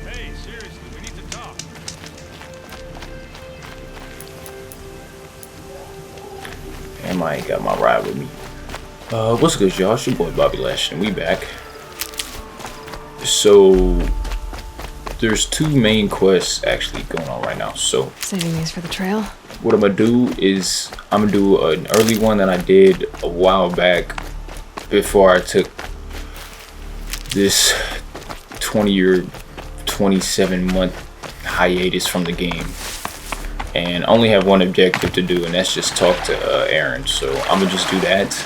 Hey, seriously, we need to talk. Damn, I ain't got my ride with me. What's good, y'all? It's your boy Bobby Lash, and we back. So, there's two main quests actually going on right now. So, Saving these for the trail? what I'm gonna do is I'm gonna do an early one that I did a while back before I took this 20 or 27 month hiatus from the game, and I only have one objective to do, and that's just talk to Aaron. So I'm gonna just do that,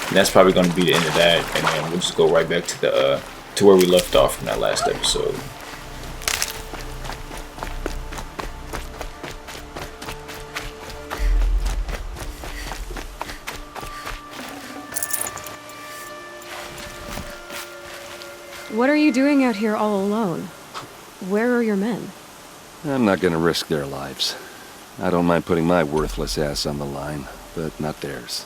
and that's probably gonna be the end of that, and then we'll just go right back to the to where we left off from that last episode. What are you doing out here all alone? Where are your men? I'm not gonna risk their lives. I don't mind putting my worthless ass on the line, but not theirs.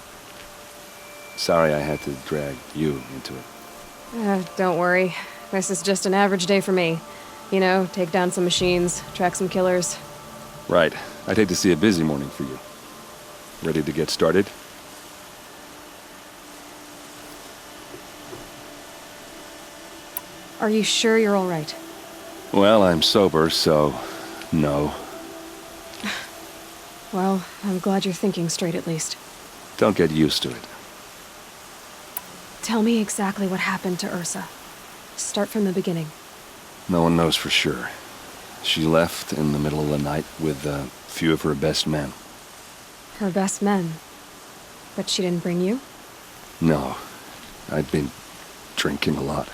Sorry I had to drag you into it. Don't worry. This is just an average day for me. You know, take down some machines, track some killers. Right. I'd hate to see a busy morning for you. Ready to get started? Are you sure you're all right? Well, I'm sober, so no. Well, I'm glad you're thinking straight at least. Don't get used to it. Tell me exactly what happened to Ursa. Start from the beginning. No one knows for sure. She left in the middle of the night with a few of her best men. Her best men. But she didn't bring you? No. I'd been drinking a lot.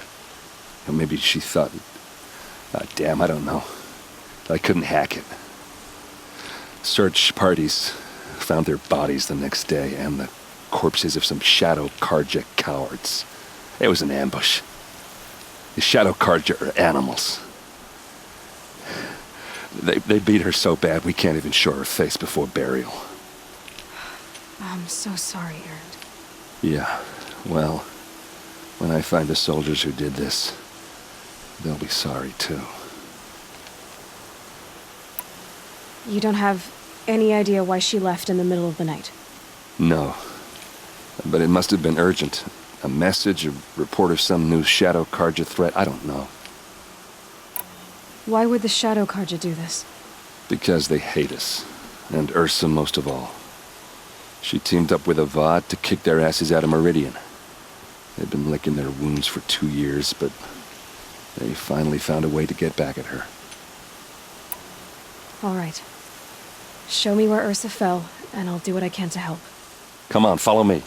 Or maybe she thought... damn, I don't know. I couldn't hack it. Search parties found their bodies the next day and the corpses of some Shadow Carja cowards. It was an ambush. The Shadow Carja are animals. They beat her so bad we can't even show her face before burial. I'm so sorry, Erend. Yeah, well, when I find the soldiers who did this, they'll be sorry too. You don't have any idea why she left in the middle of the night? No. But it must have been urgent. A message, a report of some new Shadow Carja threat, I don't know. Why would the Shadow Carja do this? Because they hate us. And Ursa most of all. She teamed up with Avad to kick their asses out of Meridian. They've been licking their wounds for 2 years, but they finally found a way to get back at her. All right. Show me where Ursa fell, and I'll do what I can to help. Come on, follow me.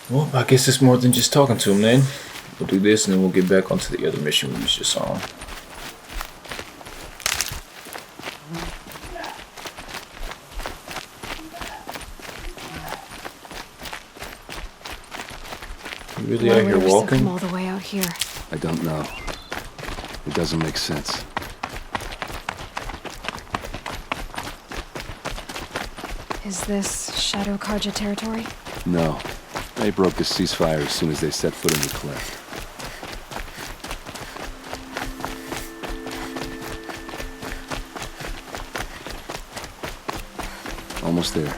Well, I guess it's more than just talking to him then. We'll do this, and then we'll get back onto the other mission we was just on. You really out here Why would Ursa walking? come all the way out here? I don't know. It doesn't make sense. Is this Shadow Carja territory? No. They broke the ceasefire as soon as they set foot in the cleft. Almost there.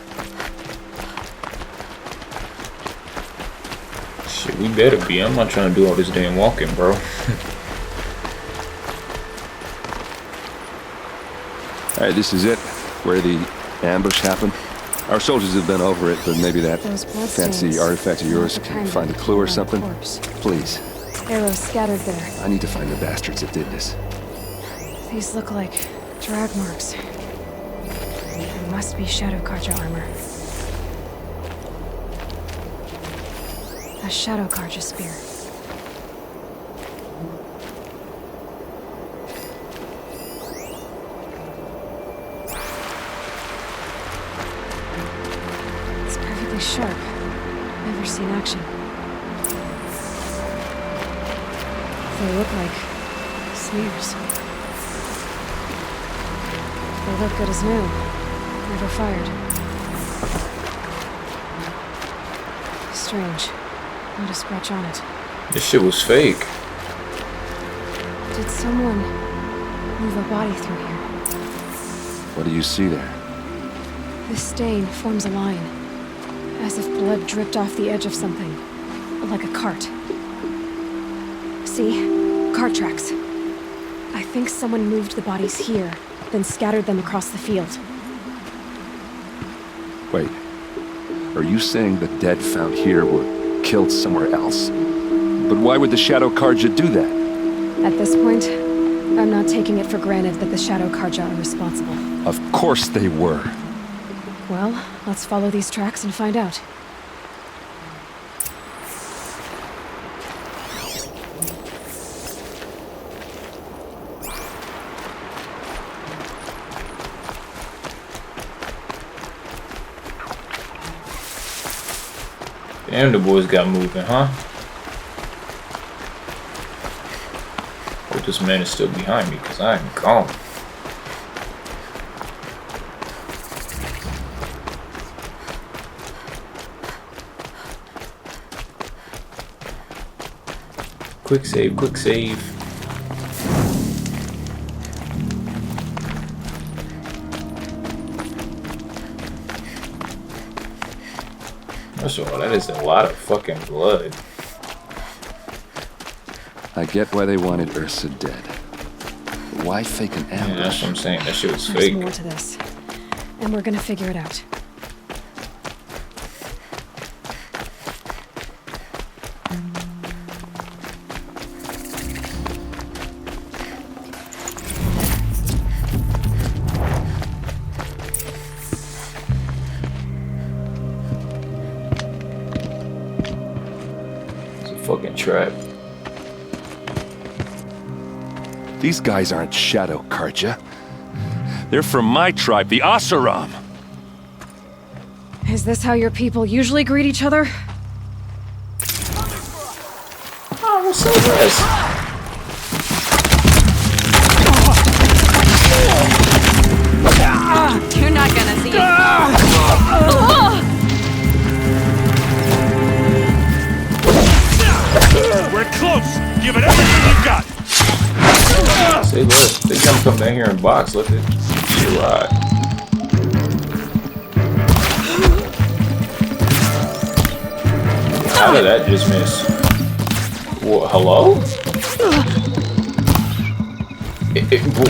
Shit, we better be. I'm not trying to do all this damn walking, bro. Alright, this is it. Where the ambush happened. Our soldiers have been over it, but maybe that Those fancy bloodstains. artifact of yours Not the can kind find a that clue or kill on a something. corpse. Please. Arrows scattered there. I need to find the bastards that did this. These look like drag marks. It must be Shadow Carja armor. A Shadow Carja spear. It's perfectly sharp. Never seen action. They look like smears. They look good as new. Never fired. Strange. Not a scratch on it. This shit was fake. Did someone move a body through here? What do you see there? This stain forms a line, as if blood dripped off the edge of something, like a cart. See? Cart tracks. I think someone moved the bodies here, then scattered them across the field. Wait. Are you saying the dead found here were killed somewhere else? But why would the Shadow Carja do that? At this point, I'm not taking it for granted that the Shadow Carja are responsible. Of course they were. Well, let's follow these tracks and find out. Damn, the boys got moving, huh? Hope this man is still behind me, because I am gone. Quick save, quick save. First of all, that is a lot of fucking blood. I get why they wanted Ursa dead. But why fake an Yeah, ambush? that's what I'm saying. That shit was There's fake. more to this, and we're gonna figure it out. It's a fucking trap. These guys aren't Shadow Carja. They're from my tribe, the Oseram. Is this how your people usually greet each other? Oh, what's up, this? You're not gonna see We're close! Give it everything you got! Say look, they come down here and box. Look at shit ride. How did that just miss? What, hello?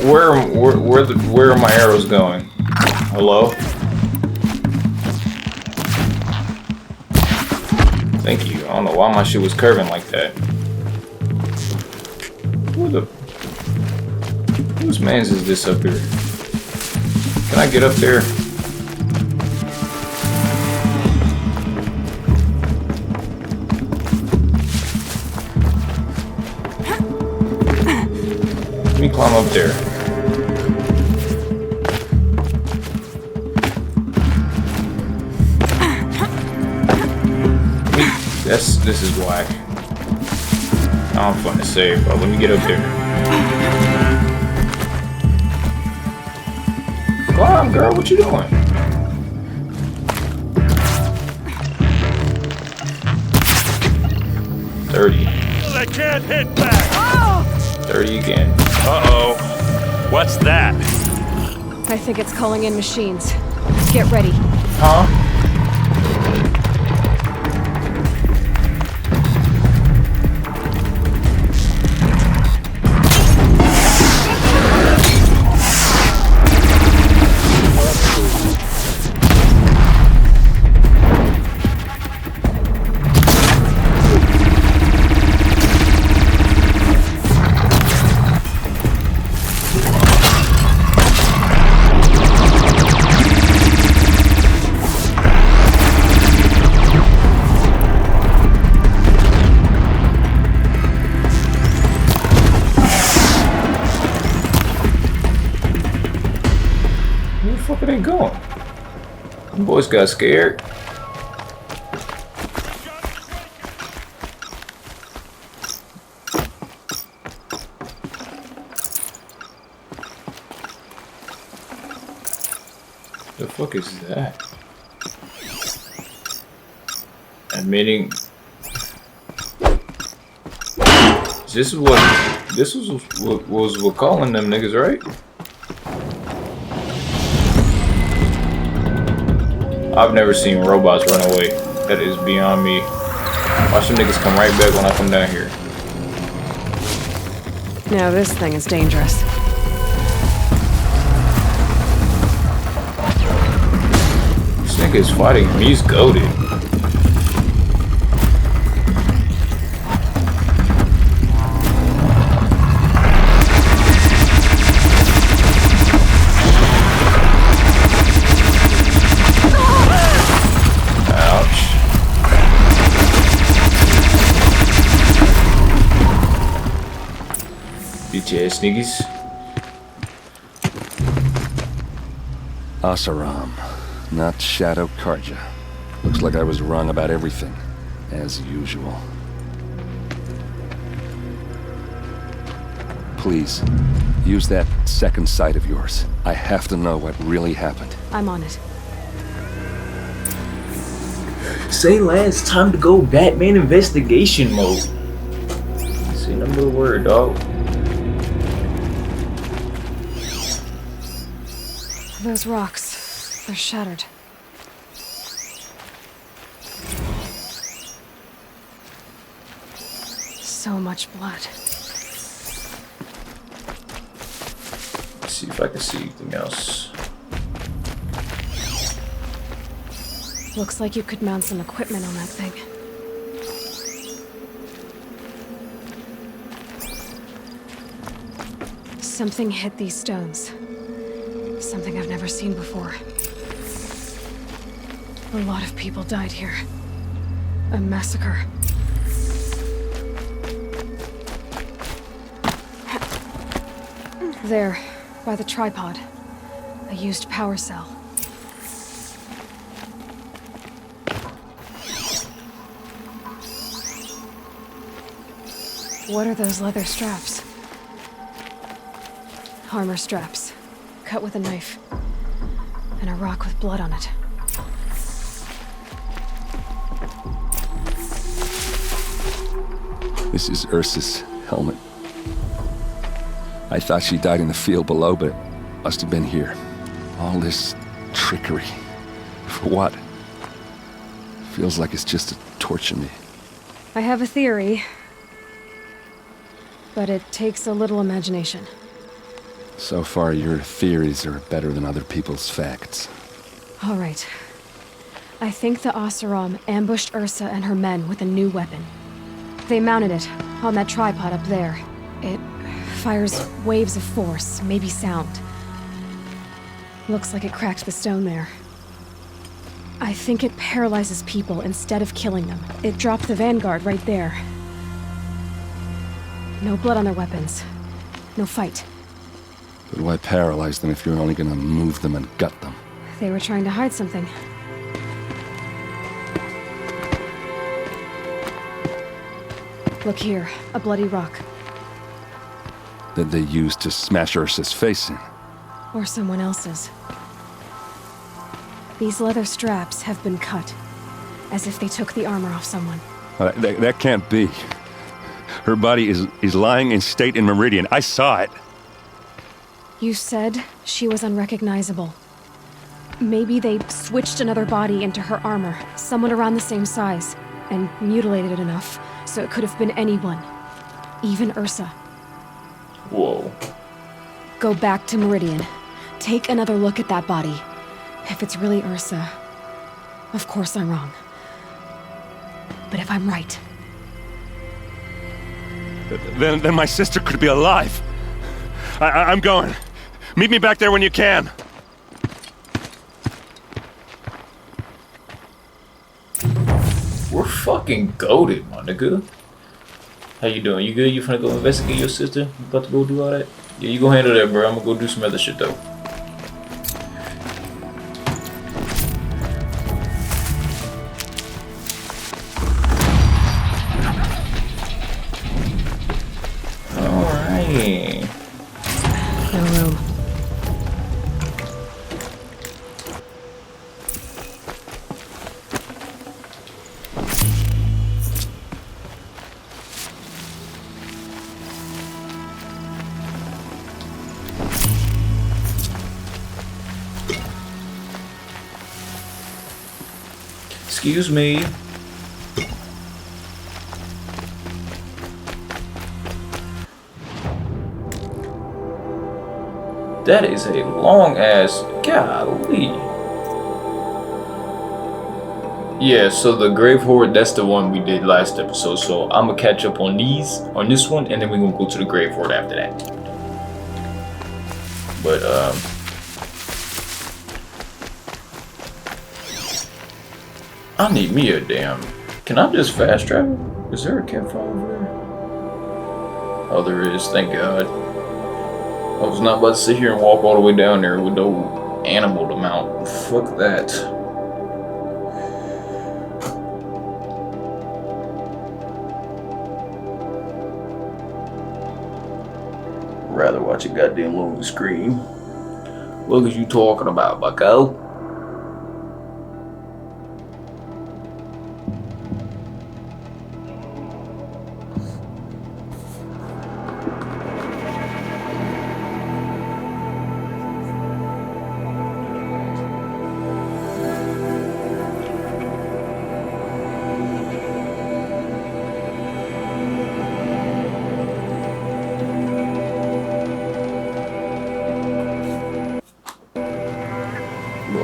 Where are my arrows going? Hello? Thank you. I don't know why my shit was curving like that. Whose man's is this up here? Can I get up there? Let me climb up there. This is why. I'm fun to save, bro. Let me get up there. Climb, girl. What you doing? $30. I can't hit back! 30 again. Uh-oh. What's that? I think it's calling in machines. Get ready. Huh? Where the fuck are they going? Them boys got scared. The fuck is that? Admitting. This was what calling them niggas, right? I've never seen robots run away. That is beyond me. Watch them niggas come right back when I come down here. Now this thing is dangerous. This nigga is fighting me. He's goated. Bitch ass niggas. Oseram, not Shadow Karja. Looks like I was wrong about everything, as usual. Please, use that second sight of yours. I have to know what really happened. I'm on it. Say last time to go Batman investigation mode. Say no more word, dog. Those rocks, they're shattered. So much blood. Let's see if I can see anything else. Looks like you could mount some equipment on that thing. Something hit these stones. Something I've never seen before. A lot of people died here. A massacre. There, by the tripod. A used power cell. What are those leather straps? Armor straps. Cut with a knife. And a rock with blood on it. This is Ursa's helmet. I thought she died in the field below, but it must have been here. All this trickery. For what? Feels like it's just to torture me. I have a theory. But it takes a little imagination. So far, your theories are better than other people's facts. All right. I think the Oseram ambushed Ursa and her men with a new weapon. They mounted it on that tripod up there. It fires waves of force, maybe sound. Looks like it cracked the stone there. I think it paralyzes people instead of killing them. It dropped the vanguard right there. No blood on their weapons. No fight. But why paralyze them if you're only gonna move them and gut them? They were trying to hide something. Look here, a bloody rock. That they used to smash Ursa's face in. Or someone else's. These leather straps have been cut, as if they took the armor off someone. That can't be. Her body is lying in state in Meridian. I saw it. You said she was unrecognizable. Maybe they switched another body into her armor, someone around the same size, and mutilated it enough so it could have been anyone. Even Ursa. Whoa. Go back to Meridian. Take another look at that body. If it's really Ursa, of course I'm wrong. But if I'm right... Then my sister could be alive. I'm going. Meet me back there when you can. We're fucking goated, my nigga. How you doing? You good? You finna go investigate your sister? You about to go do all that? Yeah, you go handle that, bro. I'm gonna go do some other shit, though. No room. Excuse me. That is a long ass golly. Yeah, so the Grave Horde, that's the one we did last episode. So I'm gonna catch up on this one, and then we're gonna go to the Grave Horde after that. But I need me a damn. Can I just fast travel? Is there a campfire over there? Oh, there is. Thank God. I was not about to sit here and walk all the way down there with no animal to mount. Fuck that. Rather watch a goddamn loading screen. What is you talking about, bucko?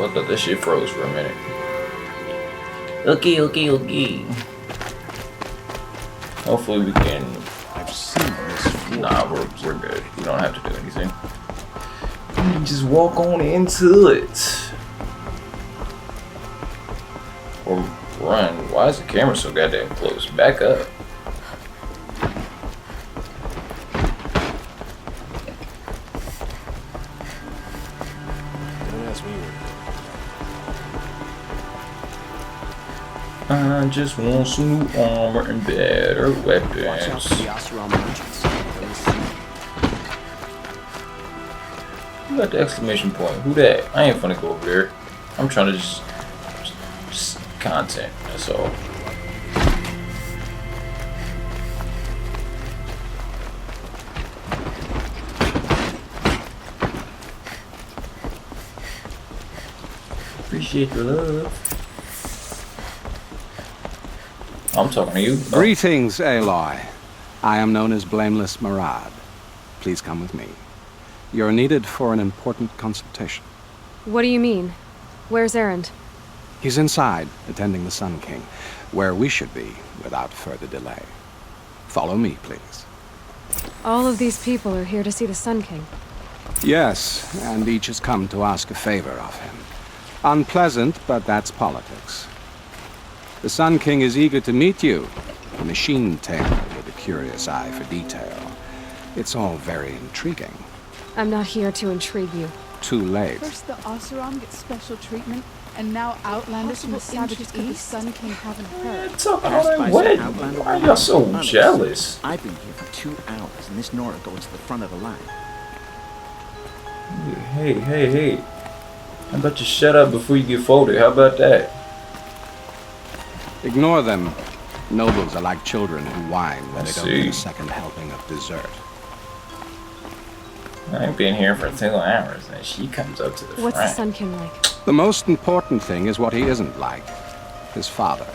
I thought that shit froze for a minute. Okay. Hopefully we can. I've seen this. Nah, we're good. We don't have to do anything. We can just walk on into it. Or run. Why is the camera so goddamn close? Back up. Don't ask me where. I just want some new armor and better weapons. Watch out for the Oseram merchants. Who got the exclamation point? Who that? I ain't finna go over there. I'm trying to just content. That's all. Appreciate the love. I'm talking to you. Oh. Greetings, Aloy. I am known as Blameless Marad. Please come with me. You're needed for an important consultation. What do you mean? Where's Erend? He's inside, attending the Sun King, where we should be without further delay. Follow me, please. All of these people are here to see the Sun King. Yes, and each has come to ask a favor of him. Unpleasant, but that's politics. The Sun King is eager to meet you, a machine tamer with a curious eye for detail. It's all very intriguing. I'm not here to intrigue you. Too late. First the Oseram get special treatment, and now Outlanders from the savages of the Sun King haven't heard. Talking all that wet. Why are y'all so jealous? I've been here for 2 hours, and this Nora goes to the front of the line. Hey. How about you shut up before you get folded? How about that? Ignore them. Nobles are like children who whine when they don't see. get a second helping of dessert. I ain't been here for 2 hours, and she comes up to the What's the front. Sun King like? The most important thing is what he isn't like. His father.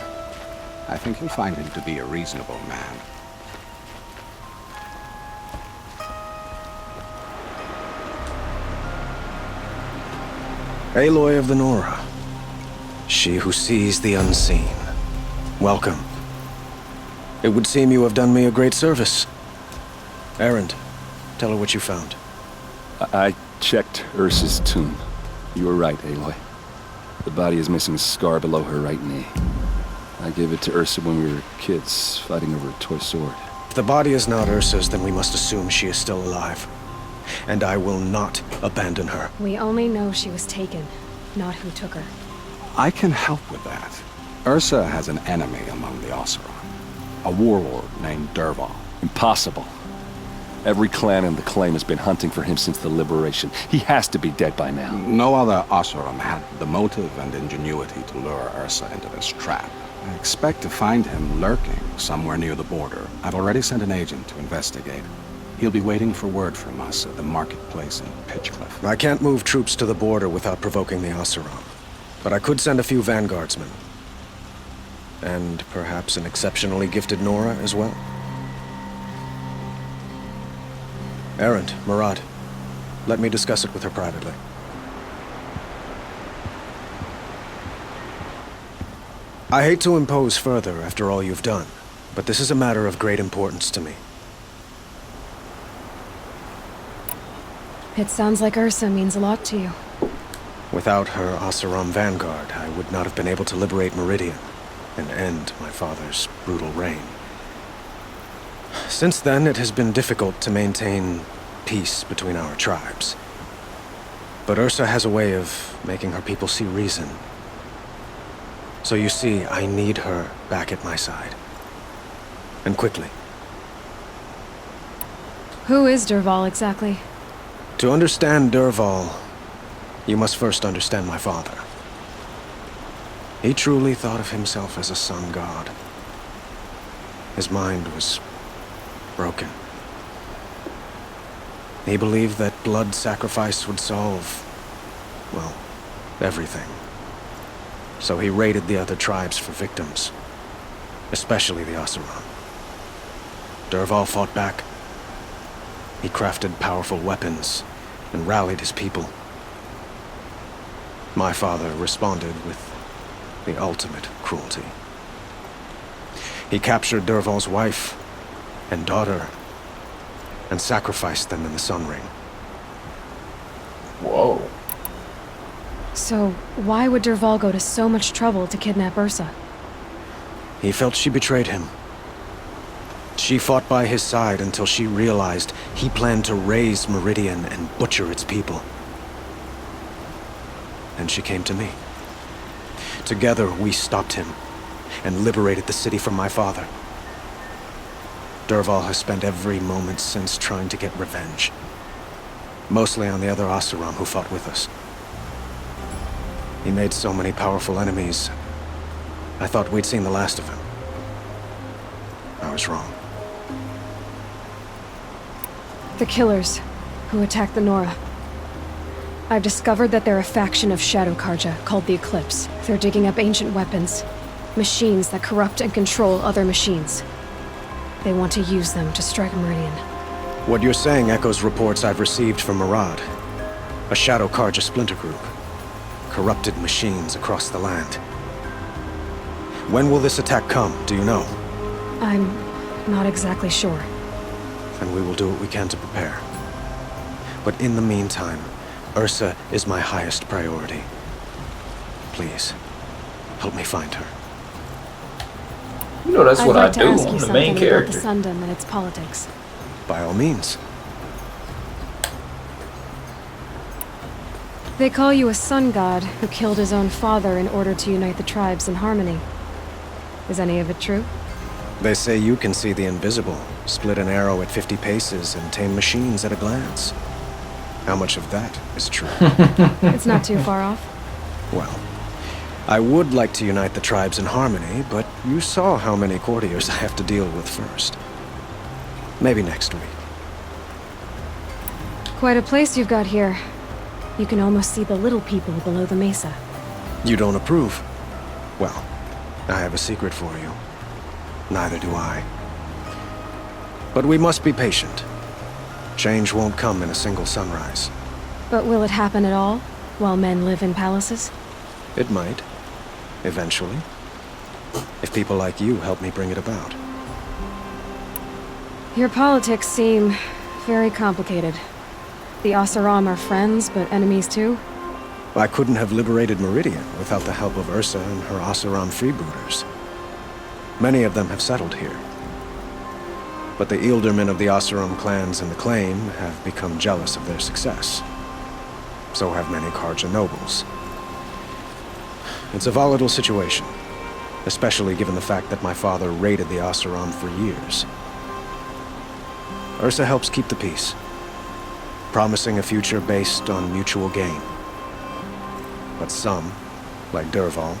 I think you'll find him to be a reasonable man. Aloy of the Nora. She who sees the unseen. Welcome. It would seem you have done me a great service. Erend, tell her what you found. I checked Ursa's tomb. You were right, Aloy. The body is missing a scar below her right knee. I gave it to Ursa when we were kids, fighting over a toy sword. If the body is not Ursa's, then we must assume she is still alive. And I will not abandon her. We only know she was taken, not who took her. I can help with that. Ursa has an enemy among the Oseram. A warlord named Dervahl. Impossible. Every clan in the claim has been hunting for him since the liberation. He has to be dead by now. No other Oseram had the motive and ingenuity to lure Ursa into this trap. I expect to find him lurking somewhere near the border. I've already sent an agent to investigate. He'll be waiting for word from us at the marketplace in Pitchcliff. I can't move troops to the border without provoking the Oseram. But I could send a few vanguardsmen. And perhaps an exceptionally gifted Nora as well. Erend, Murad, let me discuss it with her privately. I hate to impose further after all you've done, but this is a matter of great importance to me. It sounds like Ursa means a lot to you. Without her Oseram vanguard, I would not have been able to liberate Meridian and end my father's brutal reign. Since then, it has been difficult to maintain peace between our tribes. But Ursa has a way of making her people see reason. So you see, I need her back at my side. And quickly. Who is Dervahl exactly? To understand Dervahl, you must first understand my father. He truly thought of himself as a sun god. His mind was broken. He believed that blood sacrifice would solve, well, everything. So he raided the other tribes for victims, especially the Oseram. Dervahl fought back. He crafted powerful weapons and rallied his people. My father responded with the ultimate cruelty. He captured Dervahl's wife and daughter and sacrificed them in the Sun Ring. Whoa. So, why would Dervahl go to so much trouble to kidnap Ursa? He felt she betrayed him. She fought by his side until she realized he planned to raise Meridian and butcher its people. And she came to me. Together, we stopped him and liberated the city from my father. Dervahl has spent every moment since trying to get revenge. Mostly on the other Oseram who fought with us. He made so many powerful enemies, I thought we'd seen the last of him. I was wrong. The Killers, who attacked the Nora. I've discovered that they're a faction of Shadow Karja called the Eclipse. They're digging up ancient weapons, machines that corrupt and control other machines. They want to use them to strike Meridian. What you're saying echoes reports I've received from Murad, a Shadow Karja splinter group. Corrupted machines across the land. When will this attack come, do you know? I'm not exactly sure. And we will do what we can to prepare. But in the meantime, Ursa is my highest priority. Please, help me find her. You know that's what I'd I like to do. ask you I'm the something main about character. the Sundom and its politics. By all means. They call you a sun god who killed his own father in order to unite the tribes in harmony. Is any of it true? They say you can see the invisible, split an arrow at 50 paces, and tame machines at a glance. How much of that is true? It's not too far off. Well, I would like to unite the tribes in harmony, but you saw how many courtiers I have to deal with first. Maybe next week. Quite a place you've got here. You can almost see the little people below the mesa. You don't approve? Well, I have a secret for you. Neither do I. But we must be patient. Change won't come in a single sunrise. But will it happen at all, while men live in palaces? It might. Eventually. If people like you help me bring it about. Your politics seem very complicated. The Oseram are friends, but enemies too? I couldn't have liberated Meridian without the help of Ursa and her Oseram freebooters. Many of them have settled here. But the Ealdormen of the Oseram clans in the Claim have become jealous of their success. So have many Karja nobles. It's a volatile situation, especially given the fact that my father raided the Oseram for years. Ursa helps keep the peace, promising a future based on mutual gain. But some, like Dervahl,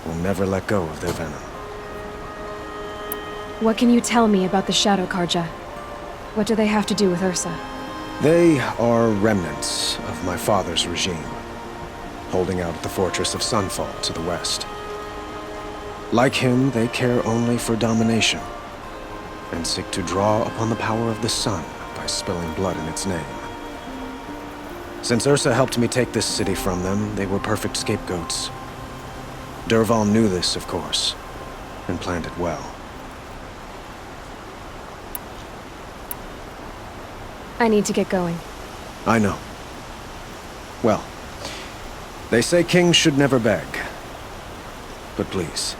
will never let go of their venom. What can you tell me about the Shadow Karja? What do they have to do with Ursa? They are remnants of my father's regime, holding out at the fortress of Sunfall to the west. Like him, they care only for domination, and seek to draw upon the power of the sun by spilling blood in its name. Since Ursa helped me take this city from them, they were perfect scapegoats. Dervahl knew this, of course, and planned it well. I need to get going. I know. Well, they say kings should never beg. But please,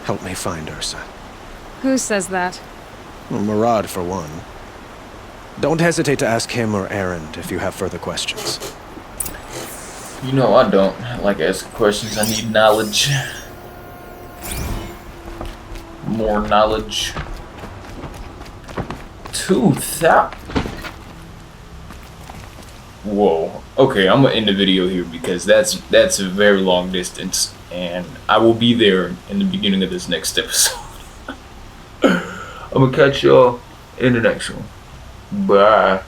help me find Ursa. Who says that? Well, Murad, for one. Don't hesitate to ask him or Erend if you have further questions. You know I don't like asking questions. I need knowledge. More knowledge. 2,000. Whoa. Okay, I'm gonna end the video here because that's a very long distance, and I will be there in the beginning of this next episode. I'm gonna catch y'all in the next one. Bye.